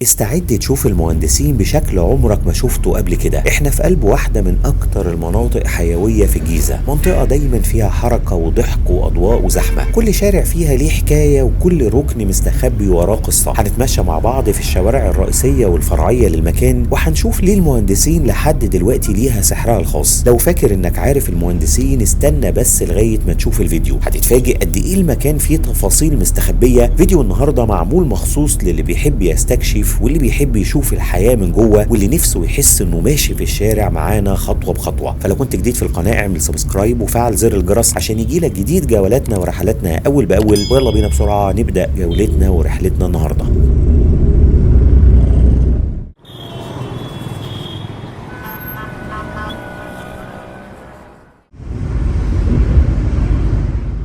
استعد تشوف المهندسين بشكل عمرك ما شفته قبل كده. احنا في قلب واحدة من اكتر المناطق حيوية في الجيزة، منطقة دايما فيها حركة وضحك واضواء وزحمة، كل شارع فيها ليه حكاية وكل ركن مستخبي وراه قصة. هنتمشى مع بعض في الشوارع الرئيسية والفرعية للمكان، وهنشوف ليه المهندسين لحد دلوقتي ليها سحرها الخاص. لو فاكر انك عارف المهندسين استنى بس لغاية ما تشوف الفيديو، هتتفاجئ قد ايه المكان فيه تفاصيل مستخبية. فيديو النهاردة معمول مخصوص للي بيحب يستكشف واللي بيحب يشوف الحياة من جوه واللي نفسه يحس انه ماشي في الشارع معانا خطوة بخطوة. فلو كنت جديد في القناة اعمل سبسكرايب وفعل زر الجرس عشان يجيلك جديد جولاتنا ورحلاتنا اول باول. ويلا بينا بسرعة نبدأ جولتنا ورحلتنا النهاردة.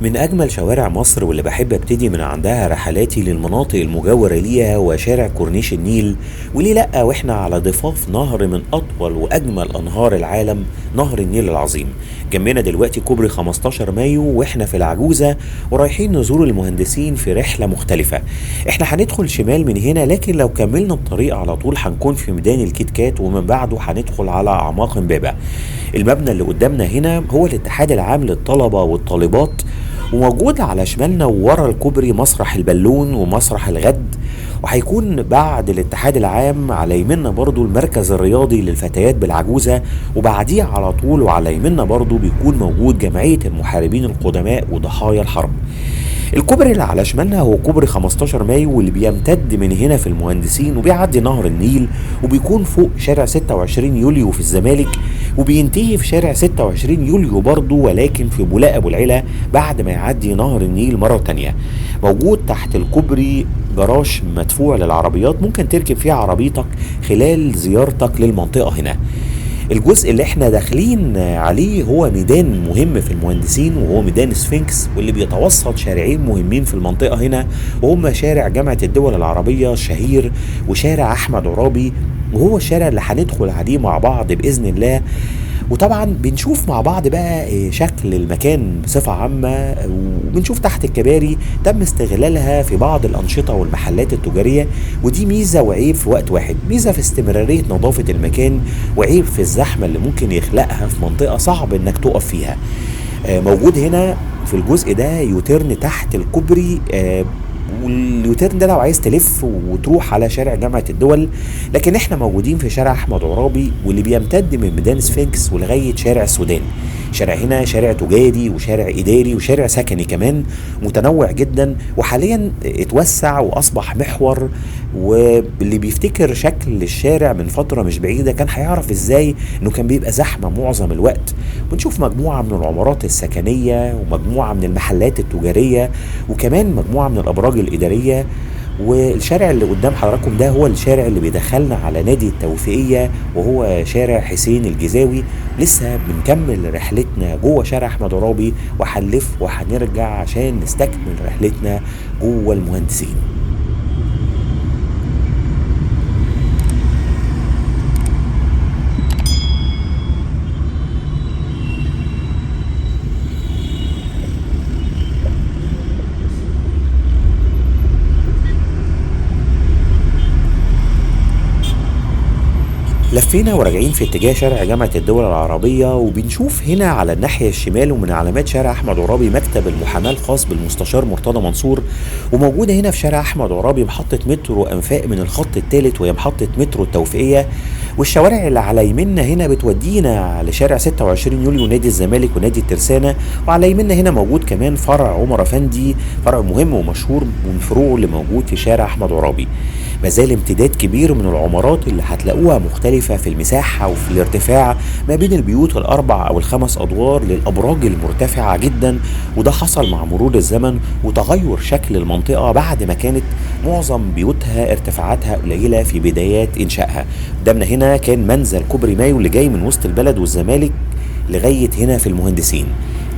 من أجمل شوارع مصر واللي بحب ابتدي من عندها رحلاتي للمناطق المجاورة ليها هو شارع كورنيش النيل. وليه لأ واحنا على ضفاف نهر من أطول وأجمل أنهار العالم، نهر النيل العظيم. جنبنا دلوقتي كوبري 15 مايو واحنا في العجوزة ورايحين نزور المهندسين في رحلة مختلفة. احنا هندخل شمال من هنا، لكن لو كملنا الطريق على طول هنكون في ميدان الكيت كات ومن بعده هندخل على أعماق امبابة. المبنى اللي قدامنا هنا هو الاتحاد العام للطلبة والطالبات، وموجود على شمالنا وورا الكوبري مسرح البالون ومسرح الغد، وهيكون بعد الاتحاد العام على يمنا برضو المركز الرياضي للفتيات بالعجوزة، وبعديه على طول وعلى يمنا برضو بيكون موجود جمعية المحاربين القدماء وضحايا الحرب. الكوبري اللي على شمالنا هو كوبري 15 مايو واللي بيمتد من هنا في المهندسين وبيعدي نهر النيل وبيكون فوق شارع 26 يوليو في الزمالك، وبينتهي في شارع 26 يوليو برضه ولكن في بولاق ابو العلا بعد ما يعدي نهر النيل مرة تانية. موجود تحت الكوبري جراج مدفوع للعربيات ممكن تركب فيه عربيتك خلال زيارتك للمنطقة هنا. الجزء اللي احنا داخلين عليه هو ميدان مهم في المهندسين وهو ميدان سفنكس، واللي بيتوسط شارعين مهمين في المنطقة هنا وهما شارع جامعة الدول العربية الشهير وشارع أحمد عرابي، وهو الشارع اللي هندخل عليه مع بعض بإذن الله. وطبعا بنشوف مع بعض بقى شكل المكان بصفة عامة، وبنشوف تحت الكباري تم استغلالها في بعض الأنشطة والمحلات التجارية، ودي ميزة وعيب في وقت واحد. ميزة في استمرارية نظافة المكان، وعيب في الزحمة اللي ممكن يخلقها في منطقة صعب انك تقف فيها. موجود هنا في الجزء ده يوتيرن تحت الكوبري، واليوتيرن ده لو عايز تلف وتروح على شارع جامعة الدول، لكن احنا موجودين في شارع احمد عرابي واللي بيمتد من ميدان سفنكس ولغاية شارع السودان. شارع هنا شارع تجاري وشارع اداري وشارع سكني كمان، متنوع جدا وحاليا اتوسع واصبح محور. واللي بيفتكر شكل الشارع من فترة مش بعيدة كان هيعرف ازاي انه كان بيبقى زحمة معظم الوقت. بنشوف مجموعة من العمارات السكنية ومجموعة من المحلات التجارية وكمان مجموعة من الابراج الادارية. والشارع اللي قدام حضراتكم ده هو الشارع اللي بيدخلنا على نادي التوفيقية وهو شارع حسين الجزاوي. لسه بنكمل رحلتنا جوه شارع احمد عرابي وهنلف وهنرجع عشان نستكمل رحلتنا جوه المهندسين. لفينا وراجعين في اتجاه شارع جامعة الدول العربية، وبنشوف هنا على الناحية الشمال ومن علامات شارع أحمد عرابي مكتب المحاماة الخاص بالمستشار مرتضى منصور. وموجودة هنا في شارع أحمد عرابي محطة مترو أنفاق من الخط الثالث وهي محطة مترو التوفيقية. والشوارع اللي على يمنا هنا بتودينا لشارع 26 يوليو نادي الزمالك ونادي الترسانة. وعلى يمنا هنا موجود كمان فرع عمر أفندي، فرع مهم ومشهور من فروعه اللي موجود في شارع أحمد عرابي. مازال امتداد كبير من العمارات اللي هتلاقوها مختلفة في المساحة وفي الارتفاع ما بين البيوت الأربع أو الخمس أدوار للأبراج المرتفعة جدا، وده حصل مع مرور الزمن وتغير شكل المنطقة بعد ما كانت معظم بيوتها ارتفاعاتها قليلة في بدايات إنشائها. قدامنا هنا كان منزل كوبري مايو اللي جاي من وسط البلد والزمالك لغاية هنا في المهندسين.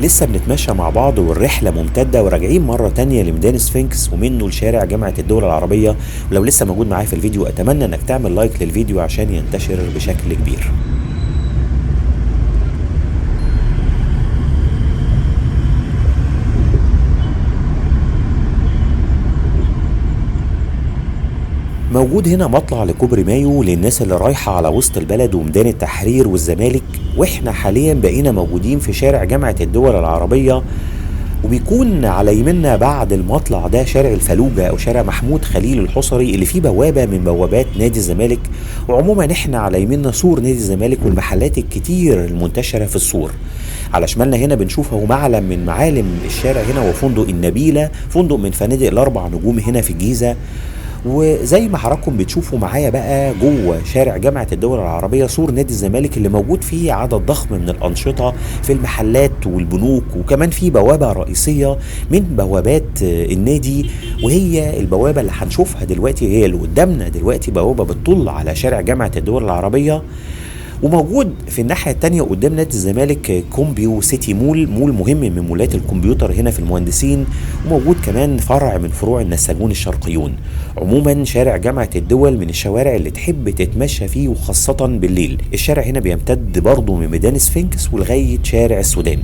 لسه بنتمشى مع بعض والرحلة ممتدة وراجعين مرة تانية لميدان سفنكس ومنه لشارع جامعة الدول العربية. ولو لسه موجود معايا في الفيديو أتمنى أنك تعمل لايك للفيديو عشان ينتشر بشكل كبير. موجود هنا مطلع لكوبري مايو للناس اللي رايحة على وسط البلد وميدان التحرير والزمالك، واحنا حاليا بقينا موجودين في شارع جامعة الدول العربية، وبيكون على يمنا بعد المطلع ده شارع الفلوجة أو شارع محمود خليل الحصري اللي فيه بوابة من بوابات نادي الزمالك. وعموما احنا على يمنا سور نادي الزمالك والمحلات الكتير المنتشرة في السور. على شمالنا هنا بنشوف اهو معلم من معالم الشارع هنا وفندق النبيلة، فندق من فنادق الأربع نجوم هنا في الجيزة. وزي ما حضراتكم بتشوفوا معايا بقى جوه شارع جامعة الدول العربية سور نادي الزمالك اللي موجود فيه عدد ضخم من الأنشطة في المحلات والبنوك، وكمان في بوابة رئيسية من بوابات النادي، وهي البوابة اللي هنشوفها دلوقتي هي اللي قدامنا دلوقتي، بوابة بتطل على شارع جامعة الدول العربية. وموجود في الناحية التانية قدام نادي الزمالك كومبيو سيتي مول، مول مهم من مولات الكمبيوتر هنا في المهندسين، وموجود كمان فرع من فروع النساجون الشرقيون. عموما شارع جامعة الدول من الشوارع اللي تحب تتمشى فيه وخاصة بالليل. الشارع هنا بيمتد برضه من ميدان سفنكس ولغاية شارع السودان.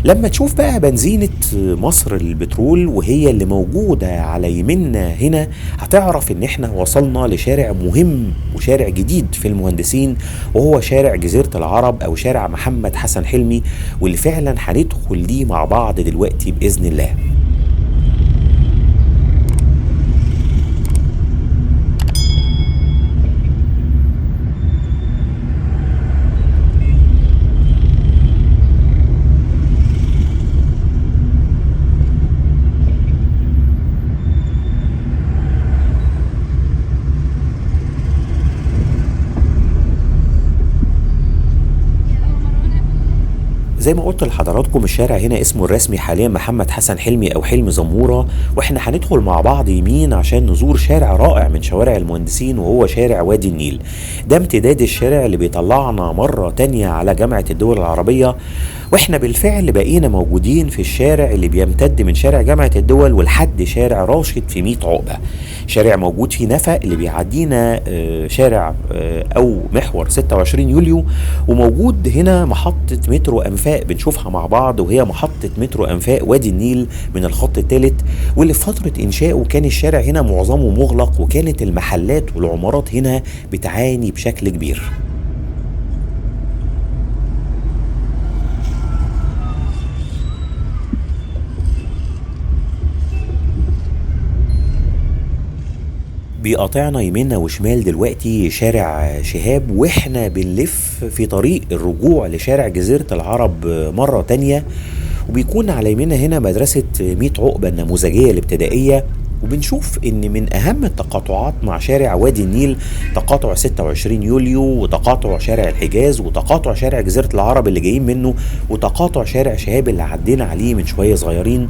لما تشوف بقى بنزينة مصر البترول وهي اللي موجودة على يمنا هنا، هتعرف ان احنا وصلنا لشارع مهم وشارع جديد في المهندسين، وهو شارع جزيرة العرب او شارع محمد حسن حلمي، واللي فعلا هندخل ليه مع بعض دلوقتي بإذن الله. زي ما قلت لحضراتكم الشارع هنا اسمه الرسمي حاليا محمد حسن حلمي او حلمي زمورة، واحنا هندخل مع بعض يمين عشان نزور شارع رائع من شوارع المهندسين وهو شارع وادي النيل. ده امتداد الشارع اللي بيطلعنا مرة تانية على جامعة الدول العربية، واحنا بالفعل بقينا موجودين في الشارع اللي بيمتد من شارع جامعة الدول ولحد شارع راشد في 100 عقبة. شارع موجود فيه نفق اللي بيعدينا شارع او محور 26 يوليو، وموجود هنا محطة مترو انفاق بنشوفها مع بعض، وهي محطة مترو انفاق وادي النيل من الخط الثالث، واللي في فترة انشائه كان الشارع هنا معظمه مغلق، وكانت المحلات والعمارات هنا بتعاني بشكل كبير. بيقاطعنا يمين وشمال دلوقتي شارع شهاب، واحنا بنلف في طريق الرجوع لشارع جزيرة العرب مرة تانية، وبيكون على يميننا هنا مدرسة 100 عقبة النموذجية الابتدائية. وبنشوف ان من اهم التقاطعات مع شارع وادي النيل تقاطع 26 يوليو، وتقاطع شارع الحجاز، وتقاطع شارع جزيرة العرب اللي جايين منه، وتقاطع شارع شهاب اللي عدينا عليه من شوية صغيرين.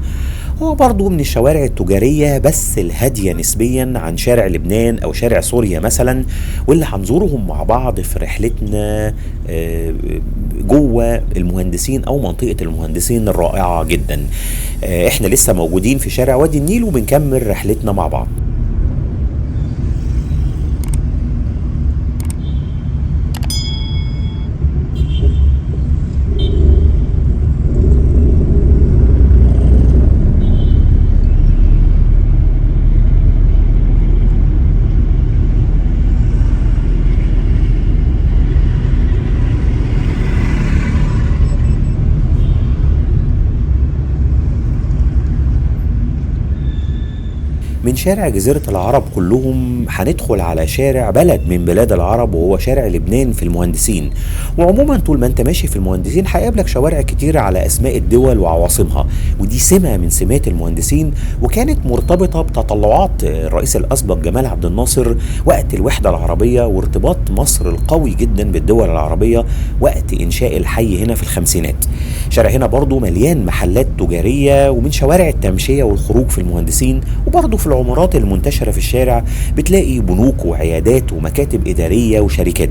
هو برضو من الشوارع التجارية بس الهادية نسبيا عن شارع لبنان او شارع سوريا مثلا، واللي هنزورهم مع بعض في رحلتنا جوه المهندسين او منطقة المهندسين الرائعة جدا. احنا لسه موجودين في شارع وادي النيل وبنكمل رحلتنا مع بعض. من شارع جزيرة العرب كلهم هندخل على شارع بلد من بلاد العرب وهو شارع لبنان في المهندسين. وعموما طول ما انت ماشي في المهندسين هيقابلك شوارع كتير على اسماء الدول وعواصمها، ودي سمة من سمات المهندسين، وكانت مرتبطة بتطلعات الرئيس الاسبق جمال عبد الناصر وقت الوحدة العربية، وارتباط مصر القوي جدا بالدول العربية وقت انشاء الحي هنا في الخمسينات. شارع هنا برضو مليان محلات تجارية، ومن شوارع التمشية والخروج في المهندسين، وبرضو في العمارات المنتشرة في الشارع بتلاقي بنوك وعيادات ومكاتب إدارية وشركات.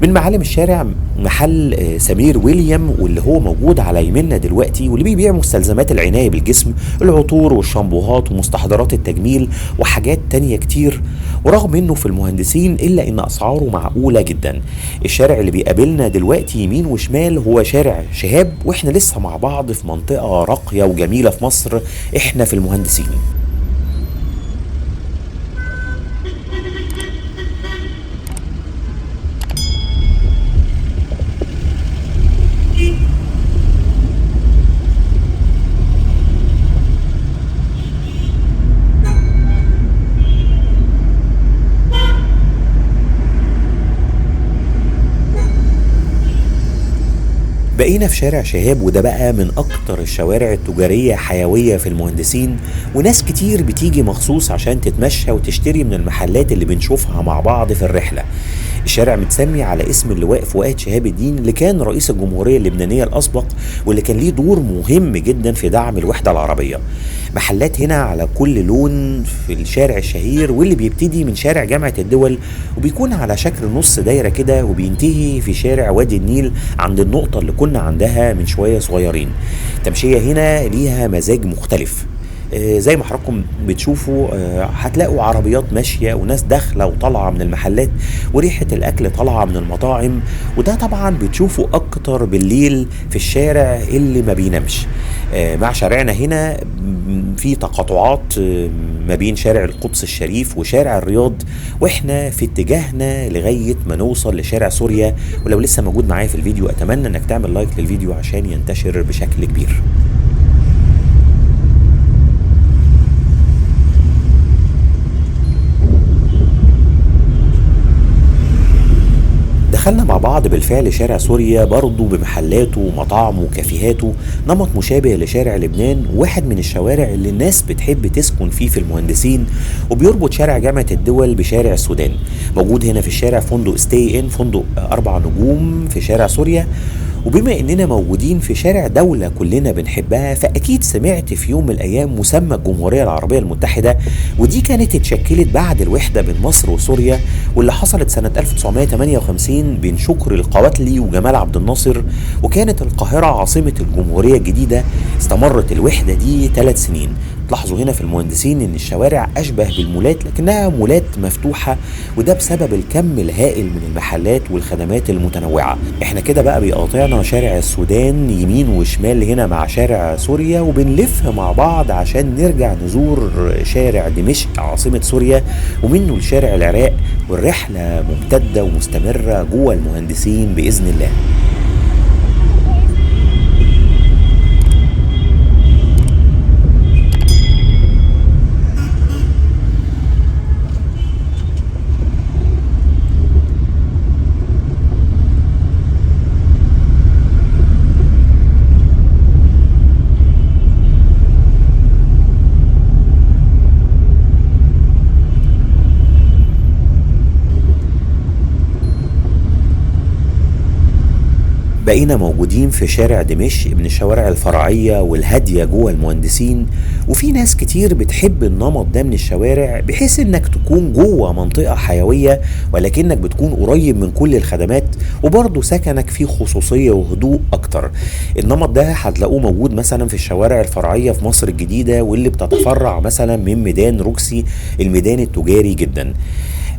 من معالم الشارع محل سمير ويليام، واللي هو موجود على يمنا دلوقتي، واللي بيبيع مستلزمات العناية بالجسم، العطور والشامبوهات ومستحضرات التجميل وحاجات تانية كتير. ورغم انه في المهندسين الا ان اسعاره معقولة جدا. الشارع اللي بيقابلنا دلوقتي يمين وشمال هو شارع شهاب، واحنا لسه مع بعض في منطقة راقية وجميلة في مصر، احنا في المهندسين. بقينا في شارع شهاب، وده بقى من أكتر الشوارع التجارية حيوية في المهندسين، وناس كتير بتيجي مخصوص عشان تتمشى وتشتري من المحلات اللي بنشوفها مع بعض في الرحلة. الشارع متسمي على اسم اللواء فؤاد شهاب الدين، اللي كان رئيس الجمهورية اللبنانية الأسبق، واللي كان ليه دور مهم جدا في دعم الوحدة العربية. محلات هنا على كل لون في الشارع الشهير، واللي بيبتدي من شارع جامعة الدول وبيكون على شكل نص دايرة كده، وبينتهي في شارع وادي النيل عند النقطة اللي كنا عندها من شوية صغيرين. التمشية هنا ليها مزاج مختلف. زي ما حضراتكم بتشوفوا، هتلاقوا عربيات ماشية وناس داخلة وطالعة من المحلات، وريحة الأكل طالعة من المطاعم، وده طبعا بتشوفوا أكتر بالليل في الشارع اللي ما بينامش. مع شارعنا هنا في تقاطعات ما بين شارع القدس الشريف وشارع الرياض، واحنا في اتجاهنا لغاية ما نوصل لشارع سوريا. ولو لسه موجود معايا في الفيديو، أتمنى انك تعمل لايك للفيديو عشان ينتشر بشكل كبير. دخلنا مع بعض بالفعل شارع سوريا، برضه بمحلاته ومطاعمه وكافيهاته، نمط مشابه لشارع لبنان، واحد من الشوارع اللي الناس بتحب تسكن فيه في المهندسين، وبيربط شارع جامعة الدول بشارع السودان. موجود هنا في الشارع فندق ستي ان، فندق 4 نجوم في شارع سوريا. وبما اننا موجودين في شارع دولة كلنا بنحبها، فاكيد سمعت في يوم من الايام مسمى الجمهورية العربية المتحدة، ودي كانت اتشكلت بعد الوحدة بين مصر وسوريا، واللي حصلت سنة 1958 بين شكري القواتلي وجمال عبد الناصر، وكانت القاهرة عاصمة الجمهورية الجديدة. استمرت الوحدة دي 3 سنين. تلاحظوا هنا في المهندسين ان الشوارع اشبه بالمولات، لكنها مولات مفتوحة، وده بسبب الكم الهائل من المحلات والخدمات المتنوعة. احنا كده بقى بيقاطعنا شارع السودان يمين وشمال هنا مع شارع سوريا، وبنلف مع بعض عشان نرجع نزور شارع دمشق عاصمة سوريا، ومنه لشارع العراق، والرحلة ممتدة ومستمرة جوه المهندسين بإذن الله. بقينا موجودين في شارع دمشق، من الشوارع الفرعية والهادية جوه المهندسين، وفي ناس كتير بتحب النمط ده من الشوارع، بحيث انك تكون جوه منطقة حيوية ولكنك بتكون قريب من كل الخدمات، وبرضه سكنك فيه خصوصية وهدوء اكتر. النمط ده هتلاقوه موجود مثلا في الشوارع الفرعية في مصر الجديدة، واللي بتتفرع مثلا من ميدان روكسي، الميدان التجاري جدا.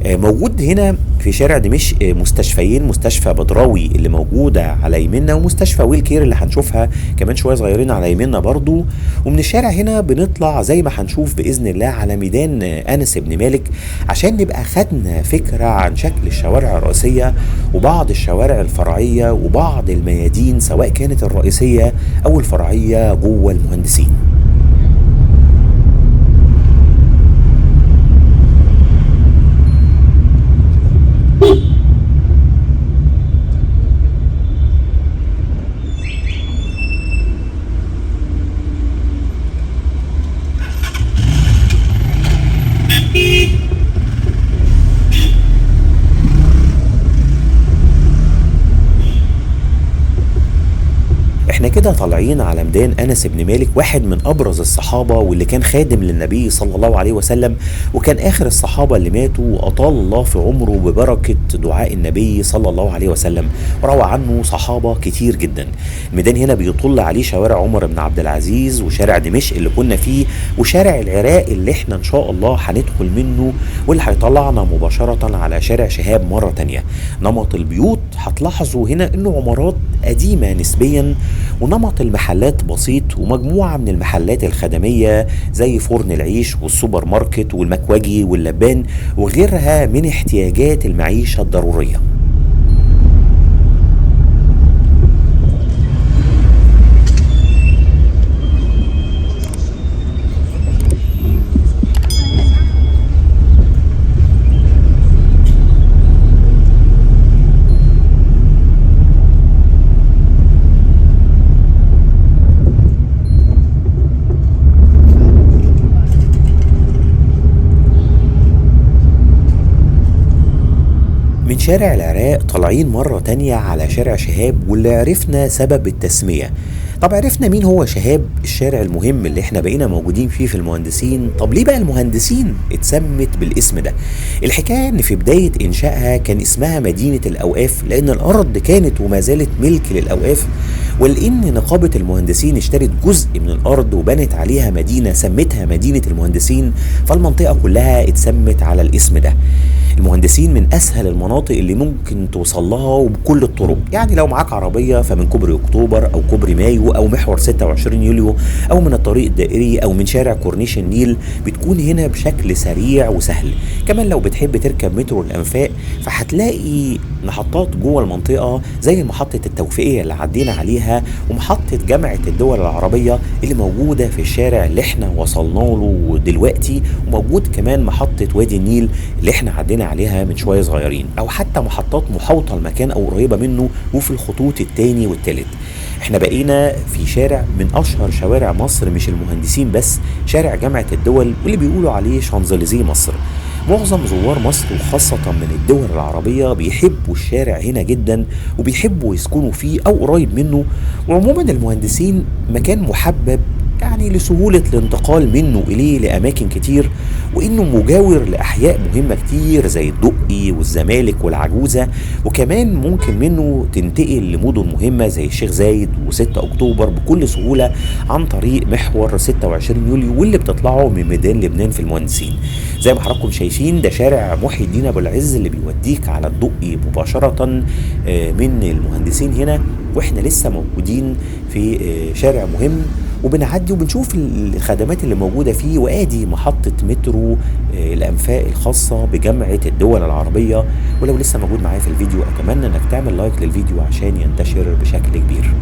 موجود هنا في شارع دمشق مستشفيين، مستشفى بدراوي اللي موجودة على يمنا، ومستشفى ويل كير اللي هنشوفها كمان شوية صغيرين على يمنا برضو. ومن الشارع هنا بنطلع زي ما هنشوف بإذن الله على ميدان أنس بن مالك، عشان نبقى خدنا فكرة عن شكل الشوارع الرئيسية وبعض الشوارع الفرعية وبعض الميادين، سواء كانت الرئيسية أو الفرعية جوه المهندسين. احنا كده طالعين على ميدان انس بن مالك، واحد من ابرز الصحابه واللي كان خادم للنبي صلى الله عليه وسلم، وكان اخر الصحابه اللي ماتوا، واطال الله في عمره ببركه دعاء النبي صلى الله عليه وسلم، وروى عنه صحابه كتير جدا. الميدان هنا بيطل عليه شوارع عمر بن عبد العزيز، وشارع دمشق اللي كنا فيه، وشارع العراق اللي احنا ان شاء الله هندخل منه، واللي هيطلعنا مباشره على شارع شهاب مره تانية. نمط البيوت هتلاحظوا هنا انه عمارات قديمه نسبيا، ونمط المحلات بسيط، ومجموعة من المحلات الخدمية زي فرن العيش والسوبر ماركت والمكواجي واللبان وغيرها من احتياجات المعيشة الضرورية. من شارع العراق طالعين مرة تانية على شارع شهاب، واللي عرفنا سبب التسمية. طب عرفنا مين هو شهاب، الشارع المهم اللي احنا بقينا موجودين فيه في المهندسين. طب ليه بقى المهندسين اتسمت بالاسم ده؟ الحكاية ان في بداية انشائها كان اسمها مدينة الاوقاف، لان الارض كانت وما زالت ملك للاوقاف، ولان نقابة المهندسين اشترت جزء من الارض وبنت عليها مدينة سمتها مدينة المهندسين، فالمنطقة كلها اتسمت على الاسم ده. المهندسين من اسهل المناطق اللي ممكن توصل لها وبكل الطرق، يعني لو معاك عربيه فمن كوبري اكتوبر او كوبري مايو او محور 26 يوليو او من الطريق الدائري او من شارع كورنيش النيل، بتكون هنا بشكل سريع وسهل. كمان لو بتحب تركب مترو الانفاق فهتلاقي محطات جوه المنطقه زي محطه التوفيقيه اللي عدينا عليها، ومحطه جامعه الدول العربيه اللي موجوده في الشارع اللي احنا وصلنا له دلوقتي، وموجود كمان محطه وادي النيل اللي احنا عدينا عليها من شويه صغيرين، او حتى محطات محاوطه المكان او قريبه منه وفي الخطوط الثاني والثالث. احنا بقينا في شارع من اشهر شوارع مصر، مش المهندسين بس، شارع جامعه الدول واللي بيقولوا عليه شانزليزيه مصر. معظم زوار مصر وخاصة من الدول العربية بيحبوا الشارع هنا جدا وبيحبوا يسكنوا فيه أو قريب منه. وعموما المهندسين مكان محبب، يعني لسهولة الانتقال منه إليه لأماكن كتير، وإنه مجاور لأحياء مهمة كتير زي الدقي والزمالك والعجوزة، وكمان ممكن منه تنتقل لمدن مهمة زي الشيخ زايد و6 أكتوبر بكل سهولة عن طريق محور 26 يوليو واللي بتطلعه من ميدان لبنان في المهندسين. زي ما حضراتكم شايفين ده شارع محي الدين أبو العز اللي بيوديك على الدقي مباشرة من المهندسين هنا، وإحنا لسه موجودين في شارع مهم وبنعدي وبنشوف الخدمات اللي موجودة فيه. وادي محطة مترو الأنفاق الخاصة بجامعة الدول العربية. ولو لسه موجود معايا في الفيديو أتمنى أنك تعمل لايك للفيديو عشان ينتشر بشكل كبير.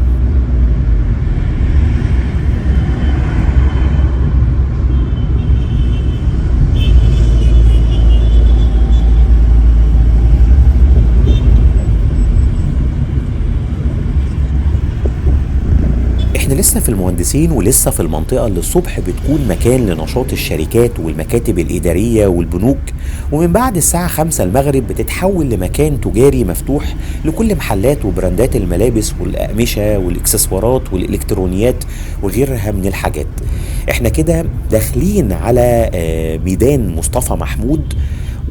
احنا لسه في المهندسين ولسه في المنطقة اللي الصبح بتكون مكان لنشاط الشركات والمكاتب الإدارية والبنوك، ومن بعد الساعة 5 المغرب بتتحول لمكان تجاري مفتوح لكل محلات وبراندات الملابس والأقمشة والإكسسوارات والإلكترونيات وغيرها من الحاجات. احنا كده داخلين على ميدان مصطفى محمود،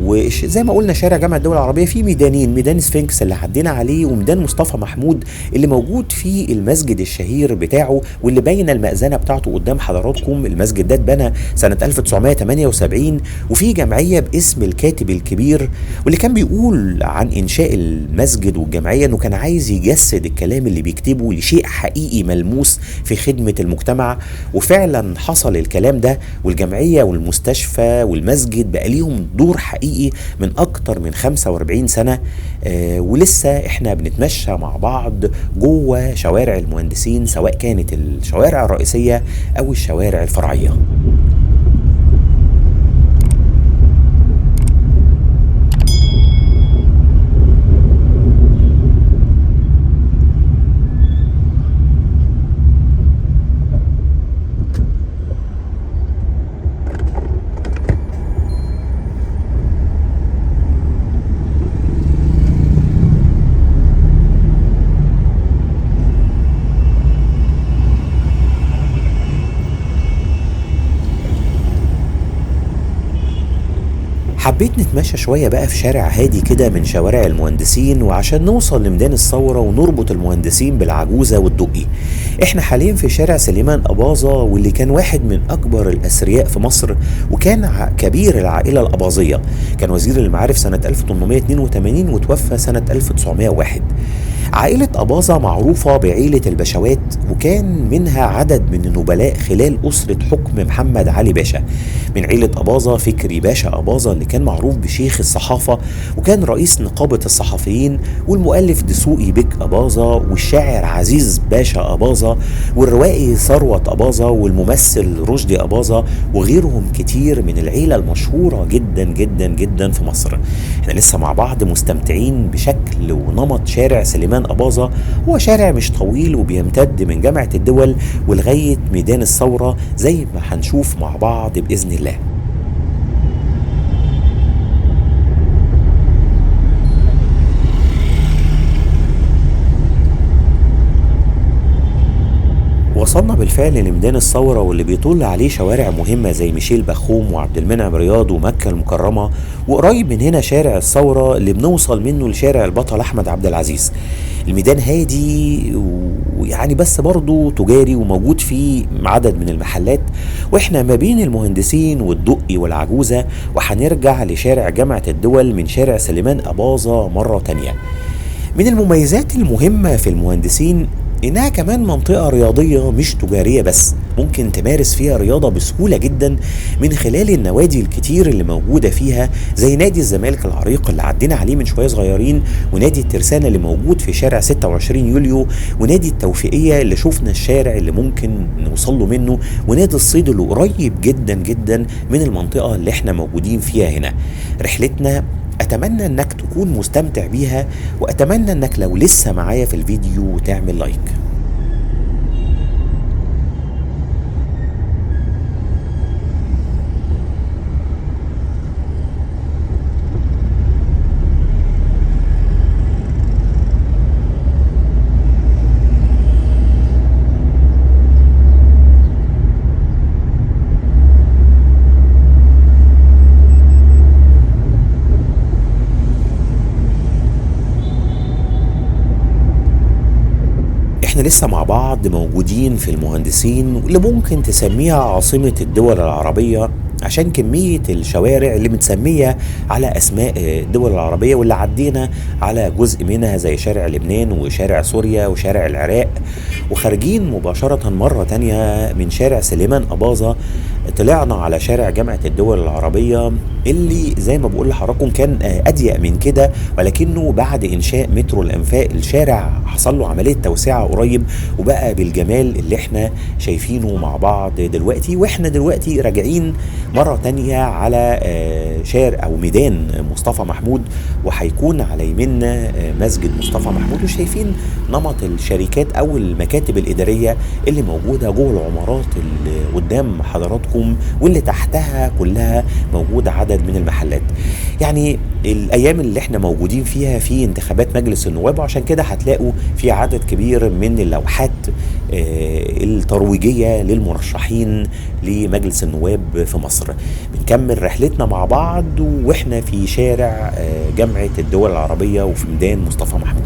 وزي ما قلنا شارع جامعة الدول العربية فيه ميدانين، ميدان سفنكس اللي عدينا عليه وميدان مصطفى محمود اللي موجود فيه المسجد الشهير بتاعه واللي باينه المأذنة بتاعته قدام حضراتكم. المسجد ده اتبنى سنة 1978 وفي جمعية باسم الكاتب الكبير، واللي كان بيقول عن إنشاء المسجد والجمعية إنه كان عايز يجسد الكلام اللي بيكتبه لشيء حقيقي ملموس في خدمة المجتمع. وفعلا حصل الكلام ده، والجمعية والمستشفى والمسجد بقى ليهم دور حقيقي من أكتر من 45 سنة. ولسه احنا بنتمشى مع بعض جوه شوارع المهندسين، سواء كانت الشوارع الرئيسية أو الشوارع الفرعية. حبيت نتمشى شوية بقى في شارع هادي كده من شوارع المهندسين، وعشان نوصل لميدان الثورة ونربط المهندسين بالعجوزة والدقي. احنا حاليا في شارع سليمان أباظة، واللي كان واحد من أكبر الأثرياء في مصر، وكان كبير العائلة الأباظية. كان وزير المعارف سنة 1882 وتوفى سنة 1901. عائلة أباظة معروفة بعيلة البشوات، وكان منها عدد من النبلاء خلال أسرة حكم محمد علي باشا. من عيلة أباظة فكري باشا أباظة اللي كان معروف بشيخ الصحافة، وكان رئيس نقابة الصحفيين، والمؤلف دسوقي بك أباظة، والشاعر عزيز باشا أباظة، والروائي ثروت أباظة، والممثل رشدي أباظة، وغيرهم كتير من العيلة المشهورة جدا جدا جدا في مصر. احنا لسه مع بعض مستمتعين بشكل ونمط شارع سليمان أباظة. هو شارع مش طويل وبيمتد من جامعة الدول ولغاية ميدان الثورة زي ما هنشوف مع بعض بإذن الله. وصلنا بالفعل لميدان الثورة واللي بيطل عليه شوارع مهمة زي ميشيل بخوم وعبد المنعم رياض ومكة المكرمة، وقريب من هنا شارع الثورة اللي بنوصل منه لشارع البطل أحمد عبد العزيز. الميدان هادي ويعني بس برضه تجاري وموجود فيه عدد من المحلات، واحنا ما بين المهندسين والدقي والعجوزة، وهنرجع لشارع جامعة الدول من شارع سليمان أباظة مرة تانية. من المميزات المهمة في المهندسين إنها كمان منطقة رياضية مش تجارية بس، ممكن تمارس فيها رياضة بسهولة جدا من خلال النوادي الكتير اللي موجودة فيها، زي نادي الزمالك العريق اللي عدينا عليه من شوية صغيرين، ونادي الترسانة اللي موجود في شارع 26 يوليو، ونادي التوفيقية اللي شفنا الشارع اللي ممكن نوصل له منه، ونادي الصيد اللي قريب جدا جدا من المنطقة اللي احنا موجودين فيها هنا. رحلتنا اتمنى انك تكون مستمتع بيها، واتمنى انك لو لسه معايا في الفيديو تعمل لايك. احنا لسه مع بعض موجودين في المهندسين، واللي ممكن تسميها عاصمة الدول العربية عشان كمية الشوارع اللي متسمية على أسماء الدول العربية، واللي عدينا على جزء منها زي شارع لبنان وشارع سوريا وشارع العراق، وخارجين مباشرة مرة تانية من شارع سليمان أباظة طلعنا على شارع جامعة الدول العربية، اللي زي ما بقول لحضراتكم كان أضيق من كده، ولكنه بعد إنشاء مترو الأنفاق الشارع حصل له عملية توسعة قريب، وبقى بالجمال اللي احنا شايفينه مع بعض دلوقتي. واحنا دلوقتي راجعين مرة تانية على شارع أو ميدان مصطفى محمود، وهيكون على يمنا مسجد مصطفى محمود، وشايفين نمط الشركات أو المكاتب الإدارية اللي موجودة جوه العمارات اللي قدام حضراتكم، واللي تحتها كلها موجود عدد من المحلات. يعني الأيام اللي احنا موجودين فيها في انتخابات مجلس النواب، وعشان كده هتلاقوا في عدد كبير من اللوحات الترويجية للمرشحين لمجلس النواب في مصر. بنكمل رحلتنا مع بعض واحنا في شارع جامعة الدول العربية وفي ميدان مصطفى محمود.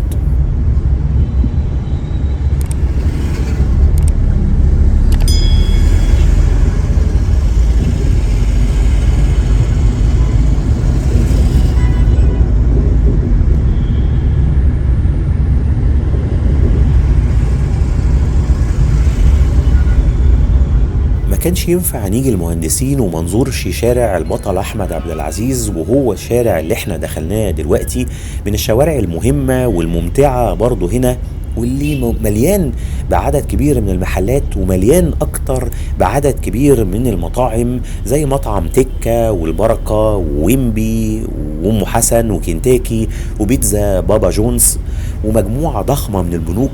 كانش ينفع نيجي المهندسين ومنظورش شارع البطل احمد عبد العزيز، وهو الشارع اللي احنا دخلناه دلوقتي من الشوارع المهمة والممتعة برضو هنا، واللي مليان بعدد كبير من المحلات، ومليان اكتر بعدد كبير من المطاعم زي مطعم تكة والبركة وويمبي وام حسن وكنتاكي وبيتزا بابا جونز، ومجموعة ضخمة من البنوك.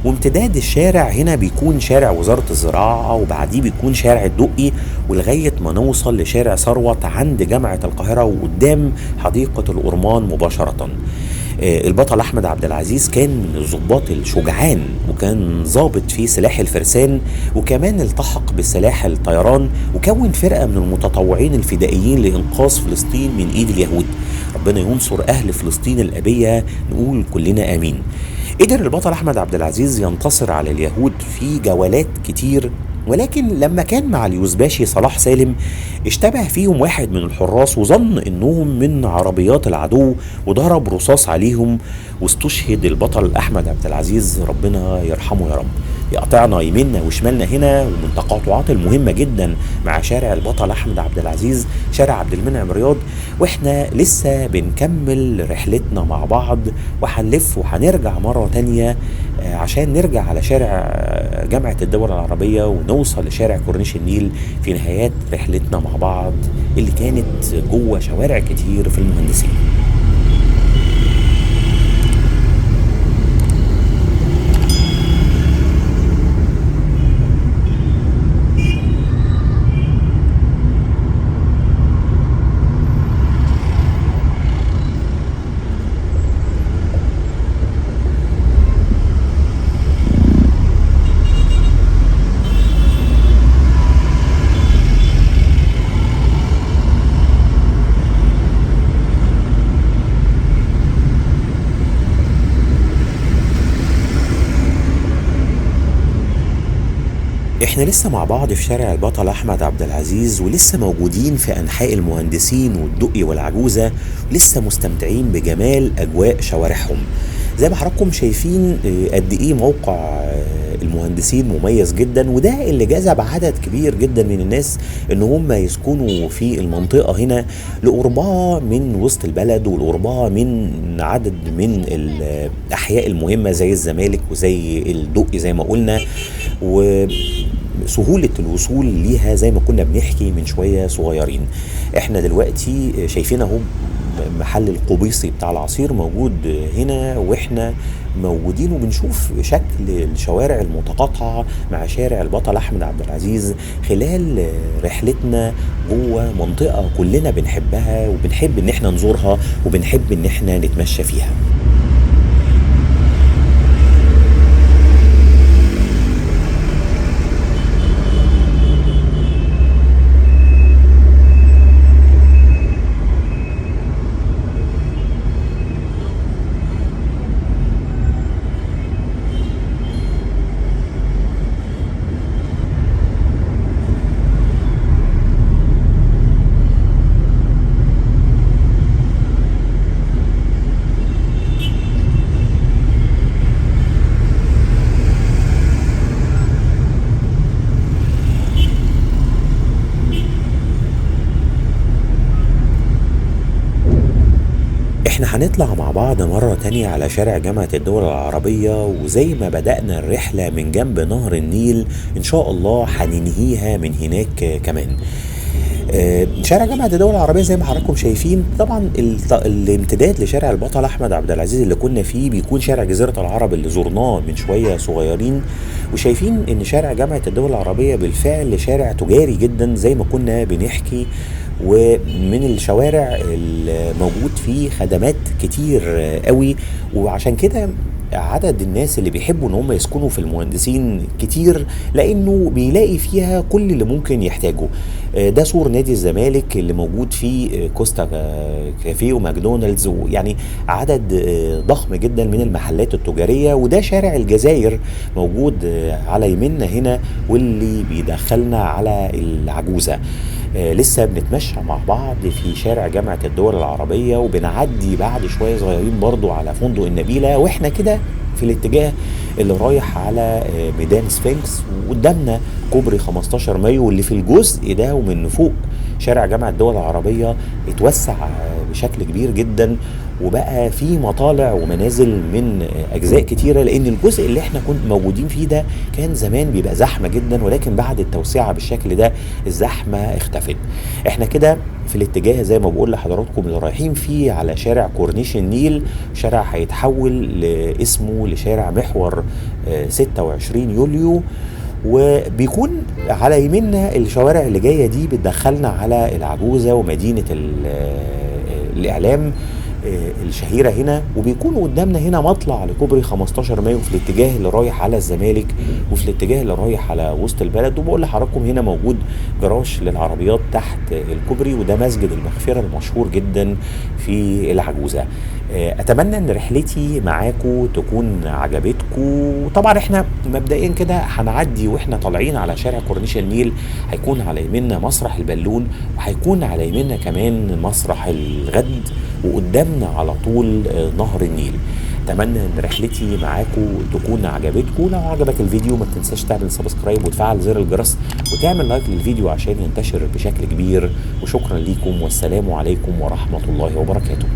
وامتداد الشارع هنا بيكون شارع وزارة الزراعة، وبعديه بيكون شارع الدقي، ولغاية ما نوصل لشارع ثروت عند جامعة القاهرة وقدام حديقة الأورمان مباشرة. البطل أحمد عبد العزيز كان من الضباط الشجعان، وكان ضابط في سلاح الفرسان، وكمان التحق بسلاح الطيران، وكون فرقة من المتطوعين الفدائيين لإنقاذ فلسطين من إيد اليهود. ربنا ينصر أهل فلسطين الأبية، نقول كلنا آمين. قدر البطل أحمد عبد العزيز ينتصر على اليهود في جولات كتير، ولكن لما كان مع اليوزباشي صلاح سالم اشتبه فيهم واحد من الحراس وظن انهم من عربيات العدو، وضرب رصاص عليهم، واستشهد البطل احمد عبد العزيز، ربنا يرحمه يا رب. يقطعنا يميننا وشمالنا هنا، ومن التقاطعات المهمة جدا مع شارع البطل احمد عبد العزيز شارع عبد المنعم رياض، واحنا لسه بنكمل رحلتنا مع بعض، وهنلف وهنرجع مرة تانية عشان نرجع على شارع جامعة الدول العربية، ونوصل لشارع كورنيش النيل في نهايات رحلتنا مع بعض اللي كانت جوه شوارع كتير في المهندسين. احنا لسه مع بعض في شارع البطل احمد عبد العزيز، ولسه موجودين في انحاء المهندسين والدقي والعجوزة، ولسه مستمتعين بجمال اجواء شوارعهم. زي ما حضراتكم شايفين قد ايه موقع المهندسين مميز جدا، وده اللي جذب عدد كبير جدا من الناس ان هم يسكنوا في المنطقة هنا، لقربها من وسط البلد ولقربها من عدد من الاحياء المهمة زي الزمالك وزي الدقي زي ما قلنا، وسهولة الوصول ليها زي ما كنا بنحكي من شوية صغيرين. احنا دلوقتي شايفين اهو محل القبيصي بتاع العصير موجود هنا، واحنا موجودين وبنشوف شكل الشوارع المتقاطعة مع شارع البطل أحمد عبد العزيز خلال رحلتنا جوه منطقة كلنا بنحبها وبنحب ان احنا نزورها وبنحب ان احنا نتمشى فيها. احنا هنطلع مع بعض مرة تانية على شارع جامعة الدول العربية، وزي ما بدأنا الرحلة من جنب نهر النيل ان شاء الله هننهيها من هناك كمان. شارع جامعة الدول العربية زي ما حضراتكم شايفين، طبعا الامتداد لشارع البطل أحمد عبد العزيز اللي كنا فيه بيكون شارع جزيرة العرب اللي زرناه من شوية صغيرين، وشايفين ان شارع جامعة الدول العربية بالفعل شارع تجاري جدا زي ما كنا بنحكي، ومن الشوارع الموجود فيه خدمات كتير قوي، وعشان كده عدد الناس اللي بيحبوا ان هم يسكنوا في المهندسين كتير، لانه بيلاقي فيها كل اللي ممكن يحتاجه. ده سور نادي الزمالك اللي موجود فيه كوستا كافيه وماكدونالدز، ويعني عدد ضخم جدا من المحلات التجارية. وده شارع الجزائر موجود على يمنا هنا، واللي بيدخلنا على العجوزة. لسه بنتمشى مع بعض في شارع جامعة الدول العربية، وبنعدي بعد شوية صغيرين برضو على فندق النبيلة، واحنا كده في الاتجاه اللي رايح على ميدان سفنكس، وقدامنا كوبري 15 مايو اللي في الجزء ده ومن فوق شارع جامعة الدول العربية اتوسع بشكل كبير جدا، وبقى في مطالع ومنازل من اجزاء كتيره، لان الجزء اللي احنا كنا موجودين فيه ده كان زمان بيبقى زحمه جدا، ولكن بعد التوسعه بالشكل ده الزحمه اختفت. احنا كده في الاتجاه زي ما بقول لحضراتكم اللي رايحين فيه على شارع كورنيش النيل، شارع هيتحول لاسمه لشارع محور 26 يوليو، وبيكون على يميننا الشوارع اللي جايه دي بتدخلنا على العجوزه ومدينه الاعلام الشهيرة هنا، وبيكون قدامنا هنا مطلع لكوبري 15 مايو في الاتجاه اللي رايح على الزمالك وفي الاتجاه اللي رايح على وسط البلد. وبقول لحضراتكم هنا موجود جراج للعربيات تحت الكوبري، وده مسجد المغفرة المشهور جدا في العجوزة. اتمنى ان رحلتي معاكم تكون عجبتكم. طبعا احنا مبدئيا كده هنعدي واحنا طالعين على شارع كورنيش النيل، هيكون على يميننا مسرح البالون، وهيكون على يميننا كمان مسرح الغد، وقدامنا على طول نهر النيل. اتمنى ان رحلتي معاكم تكون عجبتكم. لو عجبك الفيديو ما تنساش تعمل سبسكرايب وتفعل زر الجرس وتعمل لايك للفيديو عشان ينتشر بشكل كبير. وشكرا ليكم، والسلام عليكم ورحمة الله وبركاته.